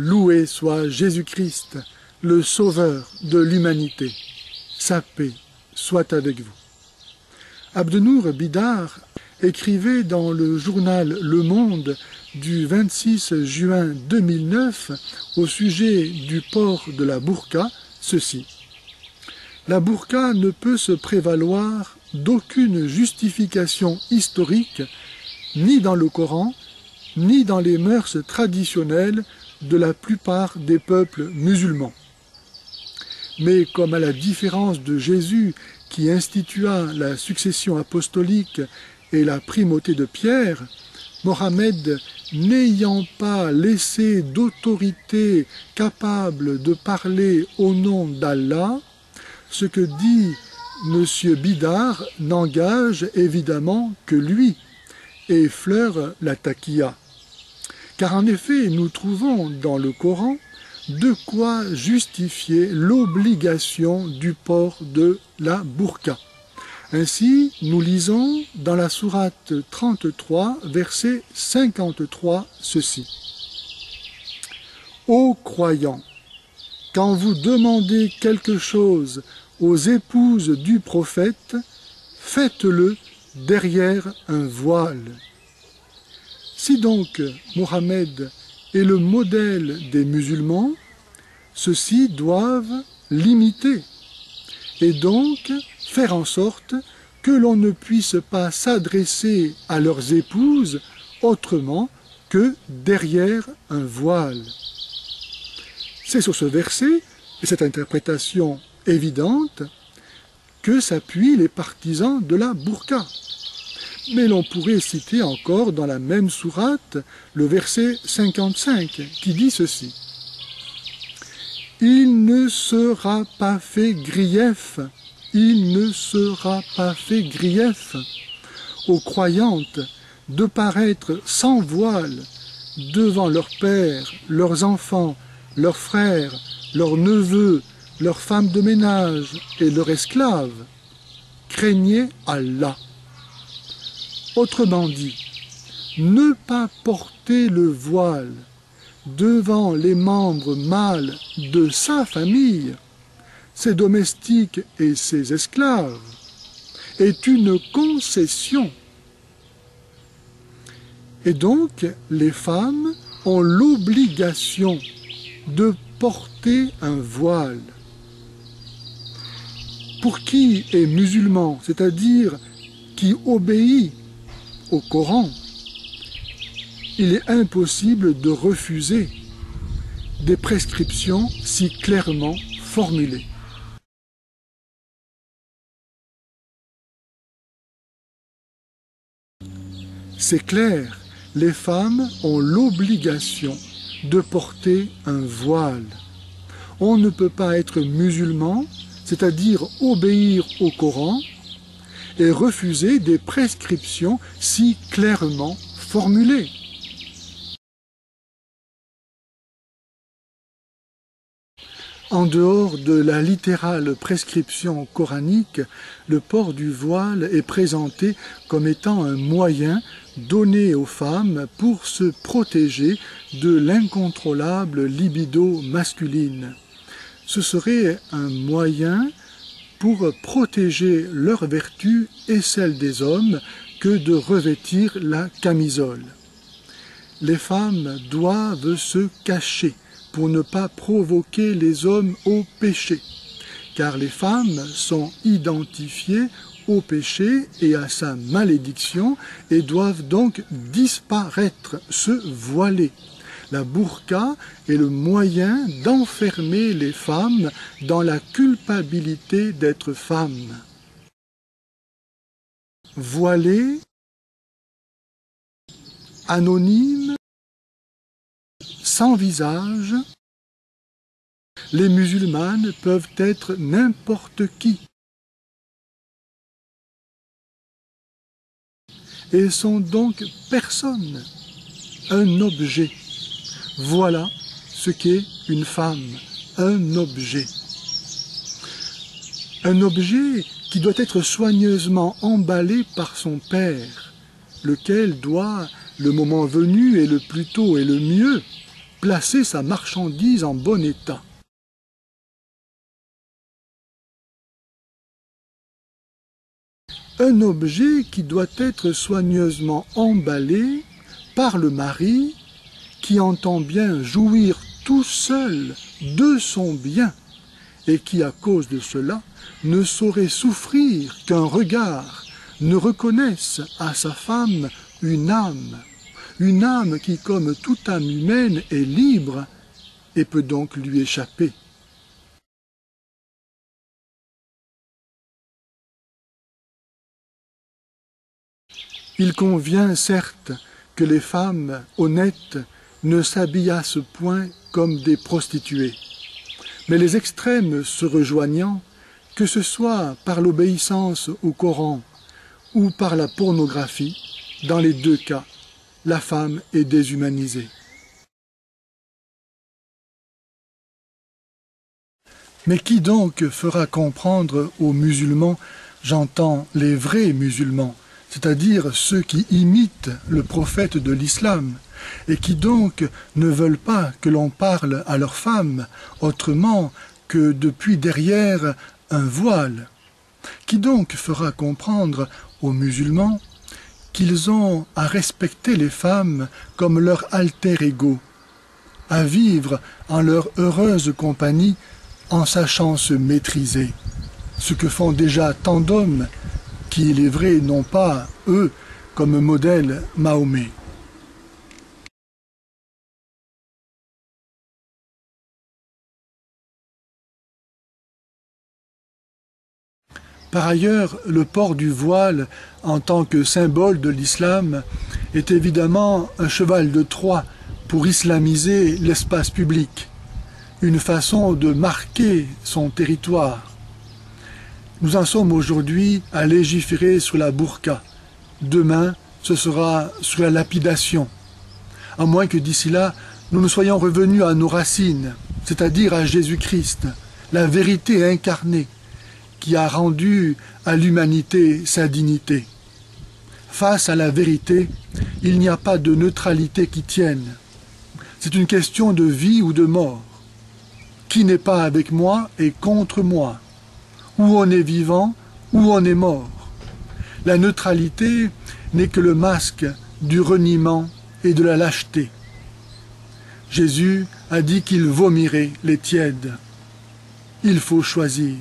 Loué soit Jésus-Christ, le Sauveur de l'humanité. Sa paix soit avec vous. Abdenour Bidar écrivait dans le journal Le Monde du 26 juin 2009 au sujet du port de la burqa ceci. La burqa ne peut se prévaloir d'aucune justification historique, ni dans le Coran, ni dans les mœurs traditionnelles de la plupart des peuples musulmans. Mais comme à la différence de Jésus qui institua la succession apostolique et la primauté de Pierre, Mohammed, n'ayant pas laissé d'autorité capable de parler au nom d'Allah, ce que dit M. Bidar n'engage évidemment que lui et effleure la taqiyya. Car en effet, nous trouvons dans le Coran de quoi justifier l'obligation du port de la burqa. Ainsi, nous lisons dans la sourate 33, verset 53, ceci. Ô croyants, quand vous demandez quelque chose aux épouses du prophète, faites-le derrière un voile. Si donc Mohammed est le modèle des musulmans, ceux-ci doivent l'imiter et donc faire en sorte que l'on ne puisse pas s'adresser à leurs épouses autrement que derrière un voile. C'est sur ce verset et cette interprétation évidente que s'appuient les partisans de la burqa. Mais l'on pourrait citer encore dans la même sourate le verset 55 qui dit ceci. Il ne sera pas fait grief, il ne sera pas fait grief aux croyantes de paraître sans voile devant leurs pères, leurs enfants, leurs frères, leurs neveux, leurs femmes de ménage et leurs esclaves. Craignez Allah. Autrement dit, ne pas porter le voile devant les membres mâles de sa famille, ses domestiques et ses esclaves, est une concession. Et donc, les femmes ont l'obligation de porter un voile. Pour qui est musulman, c'est-à-dire qui obéit au Coran, il est impossible de refuser des prescriptions si clairement formulées. C'est clair, les femmes ont l'obligation de porter un voile. On ne peut pas être musulman, c'est-à-dire obéir au Coran, et refuser des prescriptions si clairement formulées. En dehors de la littérale prescription coranique, le port du voile est présenté comme étant un moyen donné aux femmes pour se protéger de l'incontrôlable libido masculine. Ce serait un moyen pour protéger leur vertu et celle des hommes que de revêtir la camisole. Les femmes doivent se cacher pour ne pas provoquer les hommes au péché, car les femmes sont identifiées au péché et à sa malédiction et doivent donc disparaître, se voiler. La burqa est le moyen d'enfermer les femmes dans la culpabilité d'être femmes. Voilées, anonymes, sans visage, les musulmanes peuvent être n'importe qui et sont donc personne, un objet. Voilà ce qu'est une femme, un objet. Un objet qui doit être soigneusement emballé par son père, lequel doit, le moment venu et le plus tôt et le mieux, placer sa marchandise en bon état. Un objet qui doit être soigneusement emballé par le mari qui entend bien jouir tout seul de son bien et qui, à cause de cela, ne saurait souffrir qu'un regard ne reconnaisse à sa femme une âme qui, comme toute âme humaine, est libre et peut donc lui échapper. Il convient, certes, que les femmes honnêtes ne s'habillassent point comme des prostituées. Mais les extrêmes se rejoignant, que ce soit par l'obéissance au Coran ou par la pornographie, dans les deux cas, la femme est déshumanisée. Mais qui donc fera comprendre aux musulmans, j'entends les vrais musulmans, c'est-à-dire ceux qui imitent le prophète de l'islam, et qui donc ne veulent pas que l'on parle à leurs femmes autrement que depuis derrière un voile. Qui donc fera comprendre aux musulmans qu'ils ont à respecter les femmes comme leur alter ego, à vivre en leur heureuse compagnie en sachant se maîtriser, ce que font déjà tant d'hommes qui, il est vrai, n'ont pas, eux, comme modèle Mahomet. Par ailleurs, le port du voile en tant que symbole de l'islam est évidemment un cheval de Troie pour islamiser l'espace public, une façon de marquer son territoire. Nous en sommes aujourd'hui à légiférer sur la burqa. Demain, ce sera sur la lapidation. À moins que d'ici là, nous ne soyons revenus à nos racines, c'est-à-dire à Jésus-Christ, la vérité incarnée, qui a rendu à l'humanité sa dignité. Face à la vérité, il n'y a pas de neutralité qui tienne. C'est une question de vie ou de mort. Qui n'est pas avec moi est contre moi. Ou on est vivant, ou on est mort. La neutralité n'est que le masque du reniement et de la lâcheté. Jésus a dit qu'il vomirait les tièdes. Il faut choisir.